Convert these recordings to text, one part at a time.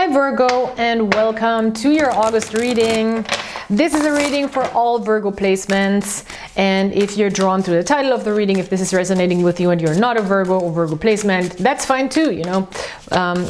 Hi Virgo, and welcome to your August reading. This is a reading for all Virgo placements, and if you're drawn to the title of the reading, if this is resonating with you and you're not a Virgo or Virgo placement, that's fine too, you know.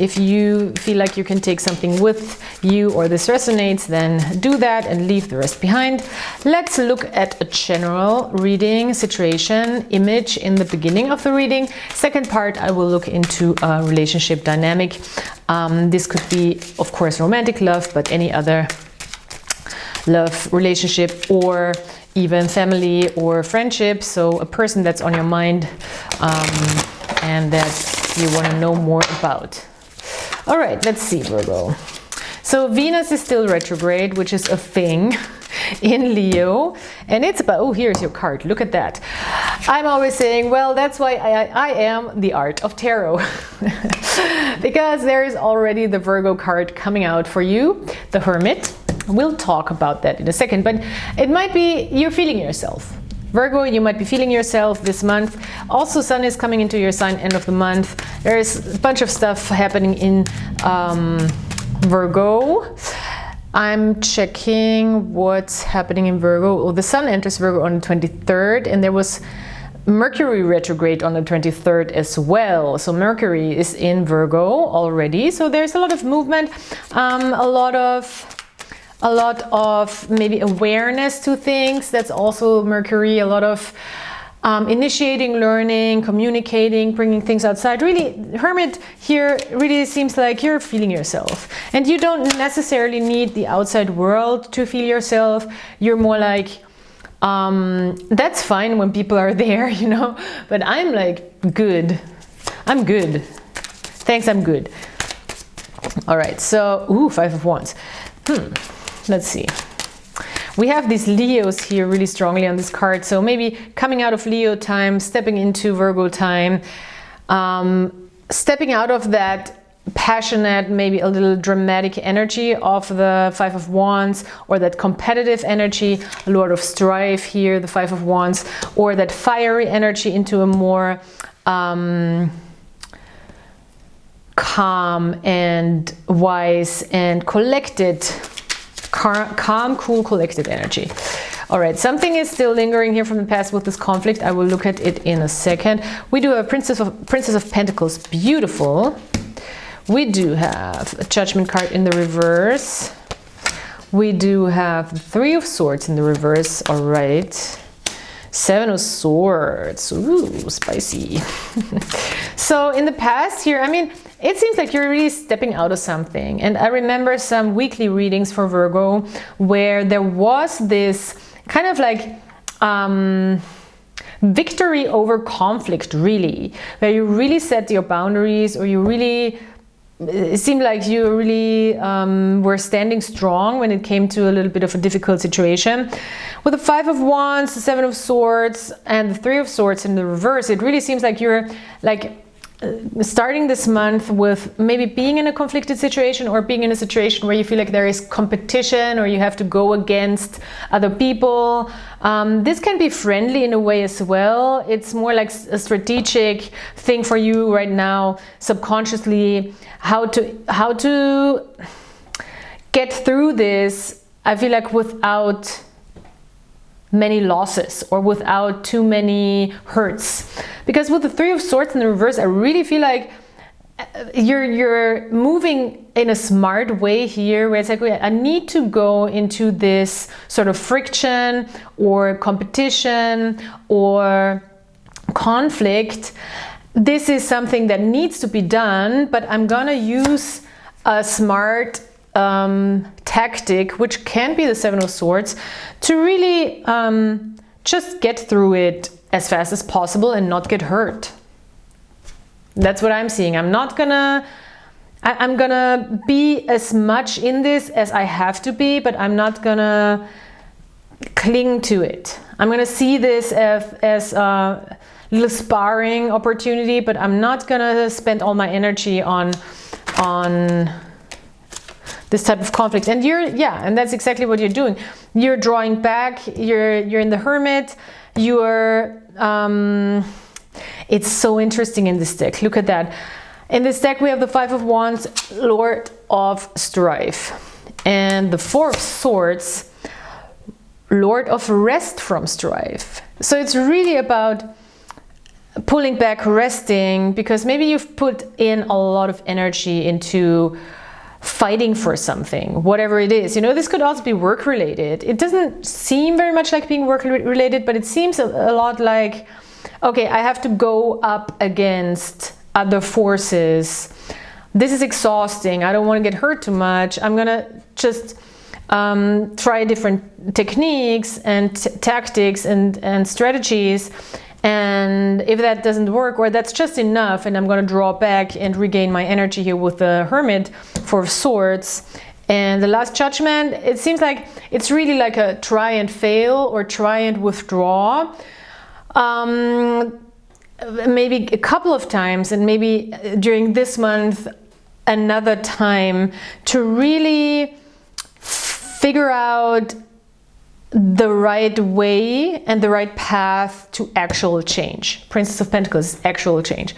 If you feel like you can take something with you or this resonates, then do that and leave the rest behind. Let's look at a general reading situation image in the beginning of the reading. Second part, I will look into a relationship dynamic. This could be, of course, romantic love, but any other love relationship or even family or friendship. So a person that's on your mind and that you want to know more about. All right, let's see, Virgo. So Venus is still retrograde, which is a thing in Leo, and it's about, oh, here's your card, look at that. I'm always saying, well, that's why I am the art of tarot. Because there is already the Virgo card coming out for you, the Hermit. We'll talk about that in a second, but it might be you're feeling yourself. Virgo, you might be feeling yourself this month. Also, Sun is coming into your sign end of the month. There's a bunch of stuff happening in Virgo. I'm checking what's happening in Virgo. Well, the Sun enters Virgo on the 23rd, and there was Mercury retrograde on the 23rd as well. So Mercury is in Virgo already. So there's a lot of movement, a lot of maybe awareness to things. That's also Mercury. A lot of initiating, learning, communicating, bringing things outside. Really, Hermit here really seems like you're feeling yourself, and you don't necessarily need the outside world to feel yourself. You're more like, that's fine when people are there, you know, but I'm like, good. I'm good. Thanks, I'm good. All right, so, ooh, Five of Wands. Let's see. We have these Leos here really strongly on this card. So maybe coming out of Leo time, stepping into Virgo time, stepping out of that passionate, maybe a little dramatic energy of the Five of Wands, or that competitive energy, a lot of strife here, the Five of Wands, or that fiery energy into a more calm and wise and collected, calm, cool, collected energy. All right, something is still lingering here from the past with this conflict. I will look at it in a second. We do have Princess of Pentacles, beautiful. We do have a Judgment card in the reverse. We do have the Three of Swords in the reverse. All right, Seven of Swords. Ooh, spicy. So in the past here, I mean, it seems like you're really stepping out of something. And I remember some weekly readings for Virgo where there was this kind of like victory over conflict, really, where you really set your boundaries, or you really, it seemed like you really were standing strong when it came to a little bit of a difficult situation. With the Five of Wands, the Seven of Swords, and the Three of Swords in the reverse, it really seems like you're like starting this month with maybe being in a conflicted situation, or being in a situation where you feel like there is competition, or you have to go against other people. This can be friendly in a way as well. It's more like a strategic thing for you right now, subconsciously, how to get through this, I feel like, without many losses or without too many hurts. Because with the Three of Swords in the reverse, I really feel like you're moving in a smart way here, where it's like, I need to go into this sort of friction or competition or conflict. This is something that needs to be done, but I'm gonna use a smart tactic, which can be the Seven of Swords, to really just get through it as fast as possible and not get hurt. That's what I'm seeing. I'm gonna be as much in this as I have to be, but I'm not gonna cling to it. I'm gonna see this as a little sparring opportunity, but I'm not gonna spend all my energy on this type of conflict. And and that's exactly what you're doing. You're drawing back, you're in the Hermit, you're it's so interesting in this deck. Look at that. In this deck we have the Five of Wands, Lord of Strife, and the Four of Swords, Lord of Rest from Strife. So it's really about pulling back, resting, because maybe you've put in a lot of energy into fighting for something, whatever it is. You know, this could also be work related. It doesn't seem very much like being work related, but it seems a lot like, okay, I have to go up against other forces. This is exhausting. I don't want to get hurt too much. I'm gonna just try different techniques and tactics and strategies. And if that doesn't work, or that's just enough, and I'm going to draw back and regain my energy here with the Hermit, Four of Swords. And the Last Judgment, it seems like it's really like a try and fail or try and withdraw. Maybe a couple of times, and maybe during this month another time, to really figure out the right way and the right path to actual change. Princess of Pentacles, actual change,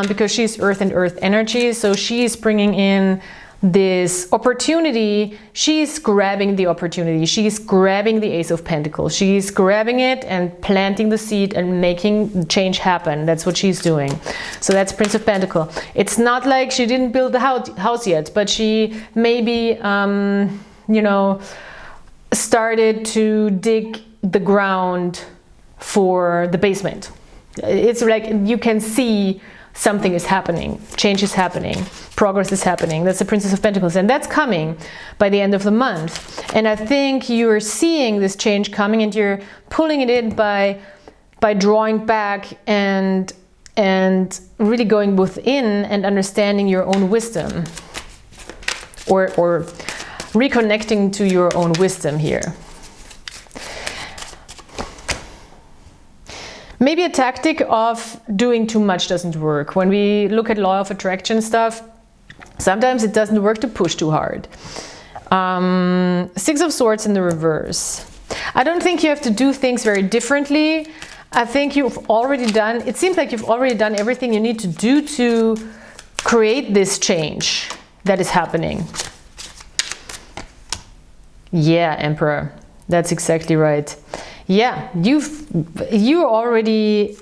because she's earth and earth energy, so she's bringing in this opportunity. She's grabbing the opportunity, she's grabbing the Ace of Pentacles, she's grabbing it and planting the seed and making change happen. That's what she's doing. So that's Prince of Pentacles. It's not like she didn't build the house yet, but she maybe you know, started to dig the ground for the basement. It's like you can see something is happening, change is happening, progress is happening. That's the Princess of Pentacles, and that's coming by the end of the month. And I think you're seeing this change coming, and you're pulling it in by drawing back and really going within and understanding your own wisdom, or reconnecting to your own wisdom here. Maybe a tactic of doing too much doesn't work. When we look at law of attraction stuff, sometimes it doesn't work to push too hard. Six of Swords in the reverse. I don't think you have to do things very differently. I think you've already done, it seems like you've already done everything you need to do to create this change that is happening. Yeah, Emperor, that's exactly right. Yeah, you already,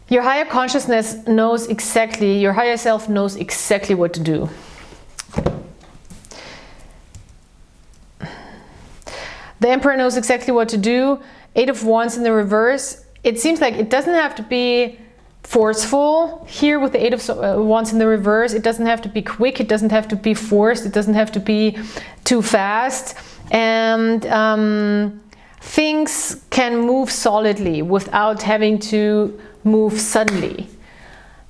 your higher consciousness knows exactly, your higher self knows exactly what to do. The Emperor knows exactly what to do. Eight of Wands in the reverse. It seems like it doesn't have to be forceful here with the Eight of Wands in the reverse. It doesn't have to be quick, it doesn't have to be forced, it doesn't have to be too fast, and things can move solidly without having to move suddenly.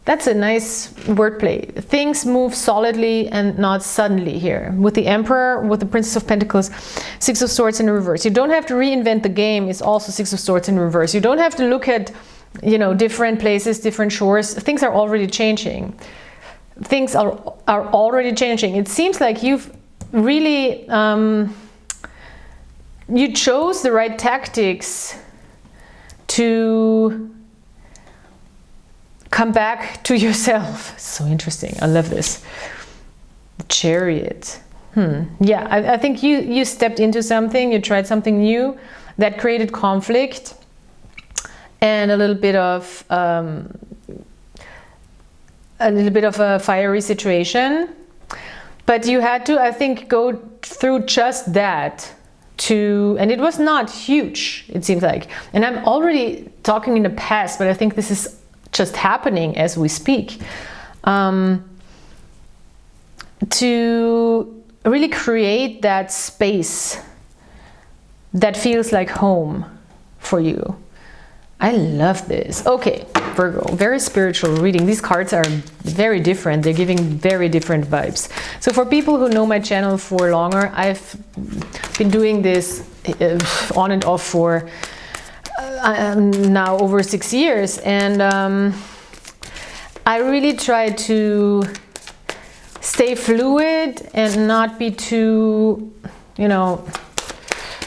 That's a nice wordplay. Things move solidly and not suddenly here. With the Emperor, with the Princess of Pentacles, Six of Swords in the reverse. You don't have to reinvent the game. It's also Six of Swords in reverse. You don't have to look at, you know, different places, different shores. Things are already changing. Things are already changing. It seems like you've really, you chose the right tactics to come back to yourself. So interesting. I love this. The Chariot. Yeah, I think you stepped into something, you tried something new that created conflict and a little bit of a fiery situation. But you had to, I think, go through just that and it was not huge, it seems like. And I'm already talking in the past, but I think this is just happening as we speak. To really create that space that feels like home for you. I love this. Okay, Virgo, very spiritual reading. These cards are very different. They're giving very different vibes. So for people who know my channel for longer, I've been doing this on and off for now over 6 years. And I really try to stay fluid and not be too, you know,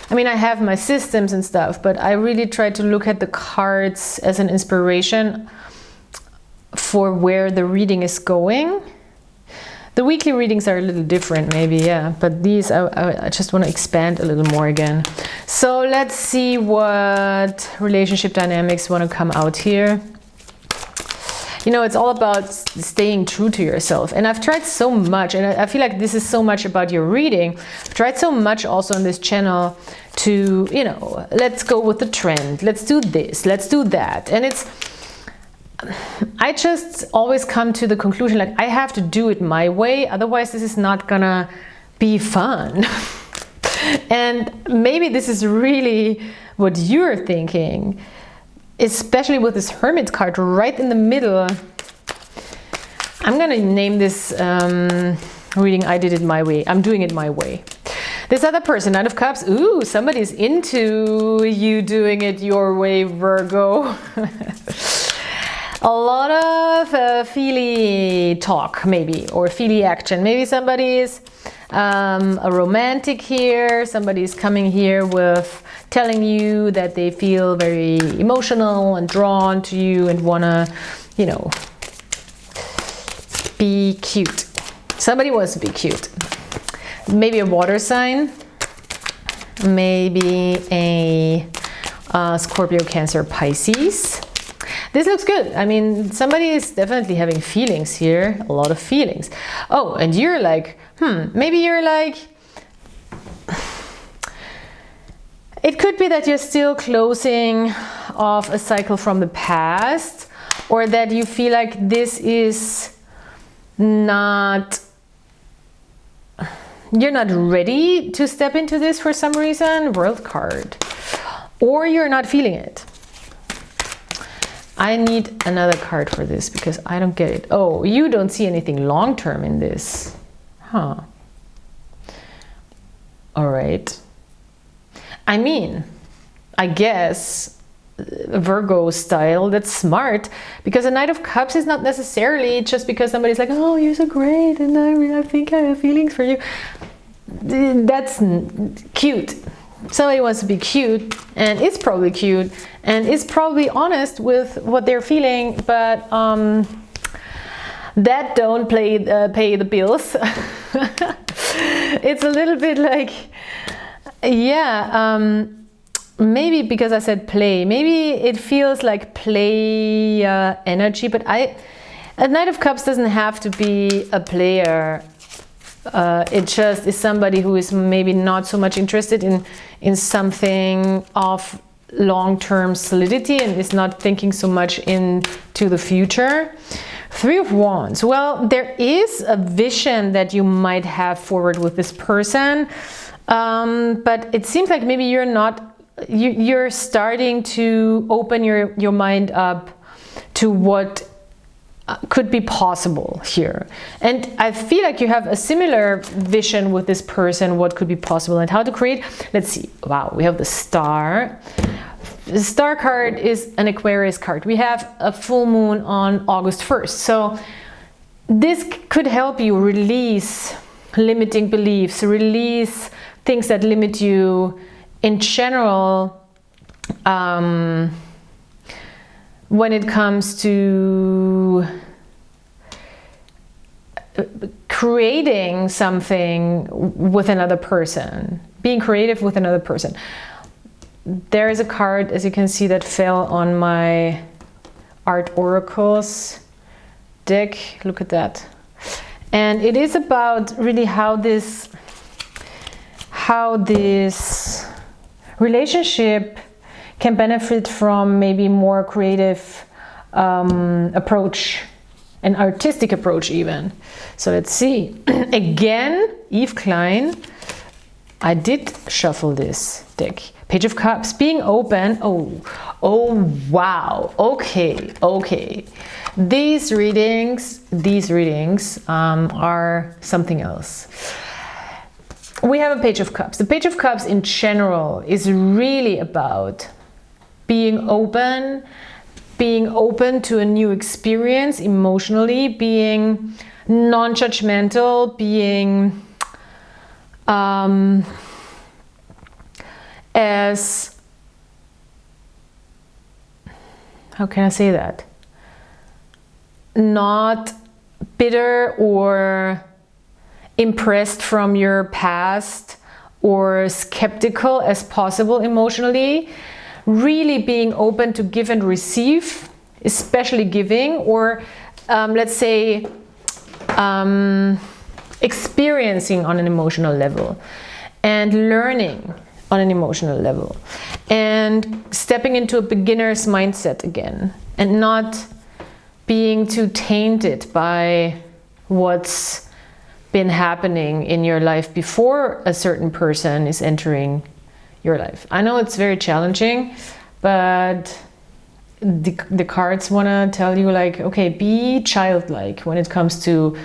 I mean, I have my systems and stuff, but I really try to look at the cards as an inspiration for where the reading is going. The weekly readings are a little different maybe, yeah, but these I just want to expand a little more again. So let's see what relationship dynamics want to come out here. You know, it's all about staying true to yourself. And I've tried so much, and I feel like this is so much about your reading. I've tried so much also on this channel to, you know, let's go with the trend. Let's do this, let's do that. And I just always come to the conclusion, like, I have to do it my way, otherwise this is not gonna be fun. And maybe this is really what you're thinking, especially with this Hermit card right in the middle. I'm gonna name this reading, I did it my way. I'm doing it my way. This other person, Knight of Cups, ooh, somebody's into you doing it your way, Virgo. A lot of feely talk, maybe, or feely action. Maybe somebody's a romantic here. Somebody's coming here with telling you that they feel very emotional and drawn to you and wanna, you know, be cute. Somebody wants to be cute. Maybe a water sign. Maybe a Scorpio, Cancer, Pisces. This looks good. I mean, somebody is definitely having feelings here, a lot of feelings. Oh, and you're like, maybe you're like, it could be that you're still closing off a cycle from the past, or that you feel like this is not, you're not ready to step into this for some reason, World card, or you're not feeling it. I need another card for this because I don't get it. Oh, you don't see anything long-term in this. Huh. All right. I mean, I guess Virgo style, that's smart, because a Knight of Cups is not necessarily just because somebody's like, oh, you're so great and I think I have feelings for you. That's cute. Somebody wants to be cute and is probably cute and is probably honest with what they're feeling, but that don't pay the bills. It's a little bit like, yeah, maybe because I said play, maybe it feels like play energy, but a Knight of Cups doesn't have to be a player. It just is somebody who is maybe not so much interested in something of long-term solidity and is not thinking so much into the future. Three of Wands. Well, there is a vision that you might have forward with this person, but it seems like maybe you're not, you're starting to open your mind up to what could be possible here. And I feel like you have a similar vision with this person, what could be possible and how to create. Let's see. Wow, we have the Star. The Star card is an Aquarius card. We have a full moon on August 1st. So this could help you release limiting beliefs, release things that limit you in general, when it comes to creating something with another person, being creative with another person. There is a card, as you can see, that fell on my Art Oracles deck. Look at that. And it is about really how this relationship can benefit from maybe more creative approach, an artistic approach even. So let's see. Again, Eve Klein. I did shuffle this deck. Page of Cups, being open. Oh wow. Okay. These readings are something else. We have a Page of Cups. The Page of Cups in general is really about being open to a new experience emotionally, being non-judgmental, being as, how can I say that? not bitter or impressed from your past or skeptical as possible emotionally. Really being open to give and receive, especially giving, or let's say experiencing on an emotional level and learning on an emotional level and stepping into a beginner's mindset again and not being too tainted by what's been happening in your life before a certain person is entering your life. I know it's very challenging, but the cards want to tell you, like, okay, be childlike when it comes to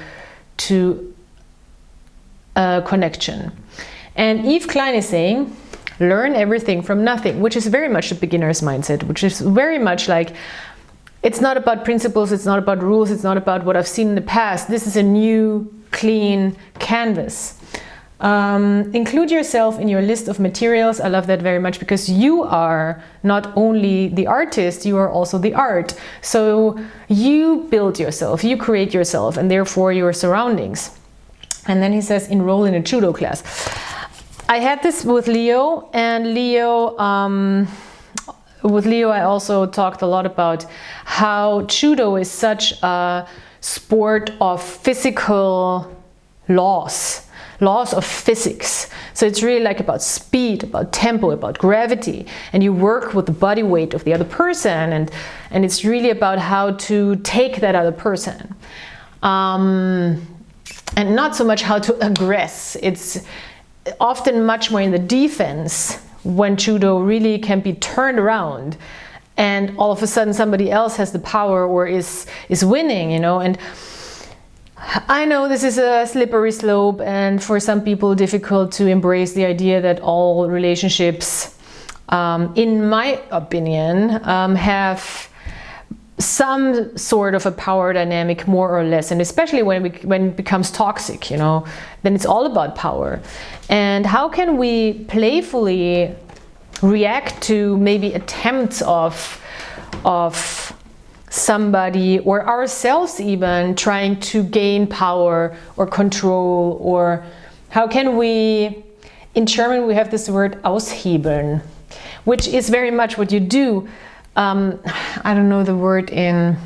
connection. And Yves Klein is saying, learn everything from nothing, which is very much the beginner's mindset, which is very much like, it's not about principles, it's not about rules, it's not about what I've seen in the past. This is a new, clean canvas. Include yourself in your list of materials. I love that very much, because you are not only the artist, you are also the art. So you build yourself, you create yourself, and therefore your surroundings. And then he says, enroll in a judo class. I had this with Leo, and with Leo I also talked a lot about how judo is such a sport of physical laws of physics. So it's really like about speed, about tempo, about gravity, and you work with the body weight of the other person, and it's really about how to take that other person, and not so much how to aggress. It's often much more in the defense when judo really can be turned around and all of a sudden somebody else has the power or is winning, you know. And I know this is a slippery slope, and for some people difficult to embrace the idea that all relationships, in my opinion, have some sort of a power dynamic, more or less, and especially when it becomes toxic, you know, then it's all about power. And how can we playfully react to maybe attempts of somebody or ourselves even trying to gain power or control? Or how can we, in German we have this word aushebeln, which is very much what you do. I don't know the word in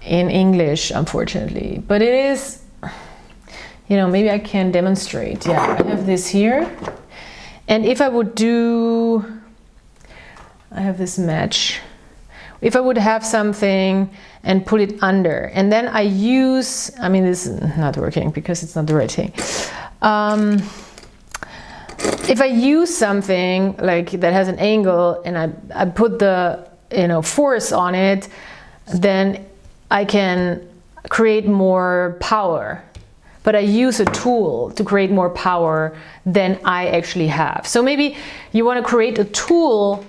English, unfortunately, but it is, you know, maybe I can demonstrate. Yeah, I have this here, and if I would do, I have this match. If I would have something and put it under, and then I use, I mean, this is not working because it's not the right thing. If I use something like that has an angle and I put the, you know, force on it, then I can create more power. But I use a tool to create more power than I actually have. So maybe you want to create a tool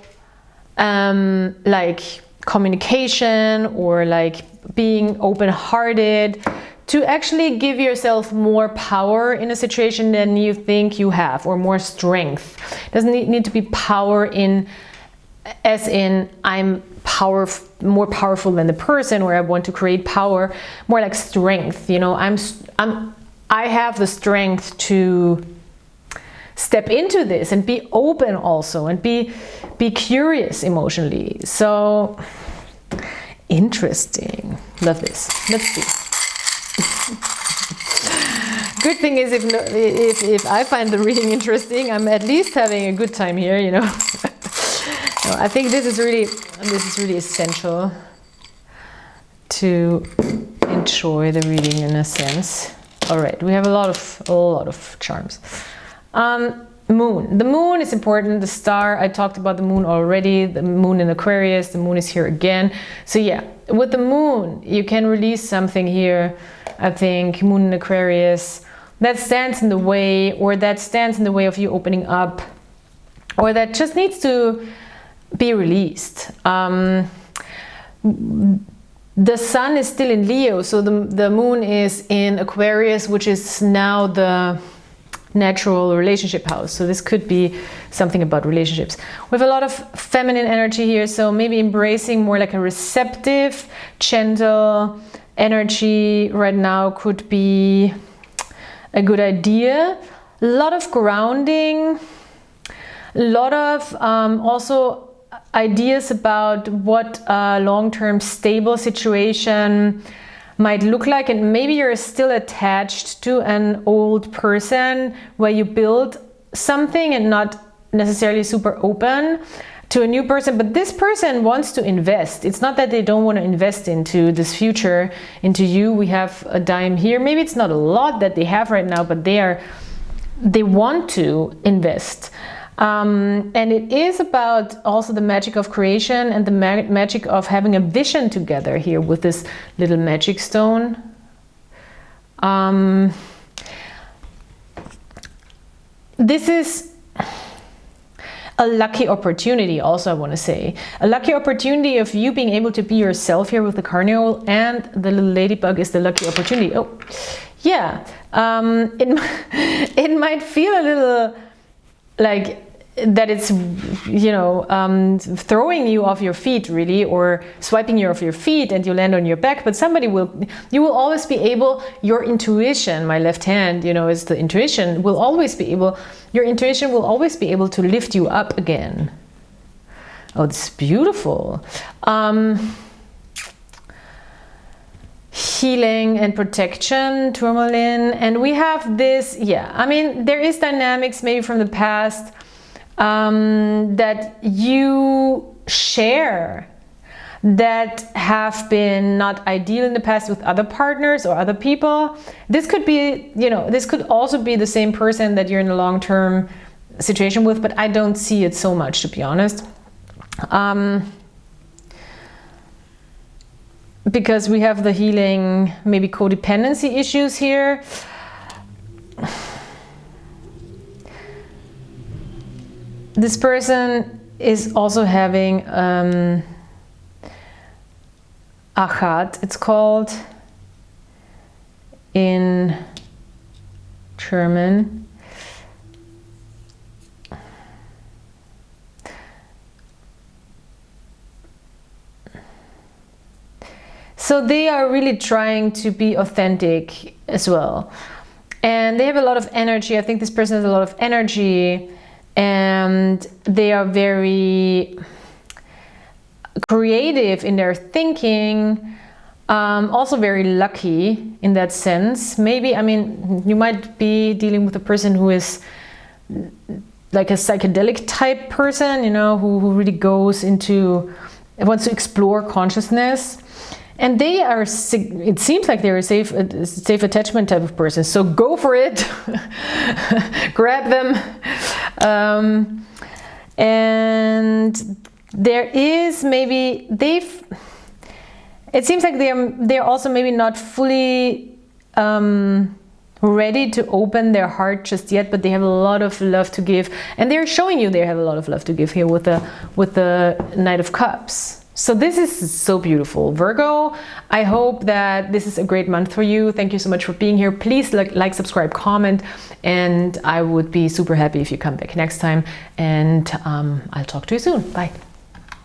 like communication or like being open-hearted, to actually give yourself more power in a situation than you think you have, or more strength. It doesn't need to be power in, as in I'm more powerful than the person, or I want to create power, more like strength. You know, I have the strength to step into this and be open also, and be curious emotionally. So interesting. Love this. Let's see. Good thing is, if I find the reading interesting, I'm at least having a good time here, you know. No, I think this is really essential to enjoy the reading in a sense. All right, we have a lot of charms. Moon. The moon is important. The star, I talked about the moon already. The moon in Aquarius. The moon is here again. So yeah, with the moon, you can release something here. I think moon in Aquarius, that stands in the way, or that stands in the way of you opening up, or that just needs to be released. The sun is still in Leo, so the moon is in Aquarius, which is now the natural relationship house. So this could be something about relationships. We have a lot of feminine energy here, so maybe embracing more like a receptive, gentle energy right now could be a good idea. A lot of grounding, a lot of also ideas about what a long-term stable situation might look like, and maybe you're still attached to an old person where you build something and not necessarily super open to a new person, but this person wants to invest. It's not that they don't want to invest into this future, into you. We have a dime here. Maybe it's not a lot that they have right now, but they want to invest. And it is about also the magic of creation and the magic of having a vision together here with this little magic stone. This is a lucky opportunity also, I want to say. A lucky opportunity of you being able to be yourself here with the carnival, and the little ladybug is the lucky opportunity. Oh, yeah. It might feel a little like that it's, you know, throwing you off your feet really, or swiping you off your feet and you land on your back, but you will always be able, your intuition, my left hand, you know, is the intuition, your intuition will always be able to lift you up again. Oh, it's beautiful. Healing and protection, tourmaline, and we have this, yeah, I mean, there is dynamics maybe from the past that you share that have been not ideal in the past with other partners or other people. This could be, you know, this could also be the same person that you're in a long-term situation with, but I don't see it so much, to be honest. Because we have the healing, maybe codependency issues here. This person is also having Achat, it's called in German. So they are really trying to be authentic as well. And they have a lot of energy. I think this person has a lot of energy. And they are very creative in their thinking, also very lucky in that sense. Maybe, I mean, you might be dealing with a person who is like a psychedelic type person, you know, who really goes into, wants to explore consciousness. And they are, it seems like they're a safe attachment type of person. So go for it, grab them. And there is maybe, it seems like they're also maybe not fully ready to open their heart just yet, but they have a lot of love to give. And they're showing you they have a lot of love to give here with the Knight of Cups. So this is so beautiful. Virgo, I hope that this is a great month for you. Thank you so much for being here. Please like, subscribe, comment, and I would be super happy if you come back next time. And I'll talk to you soon. Bye.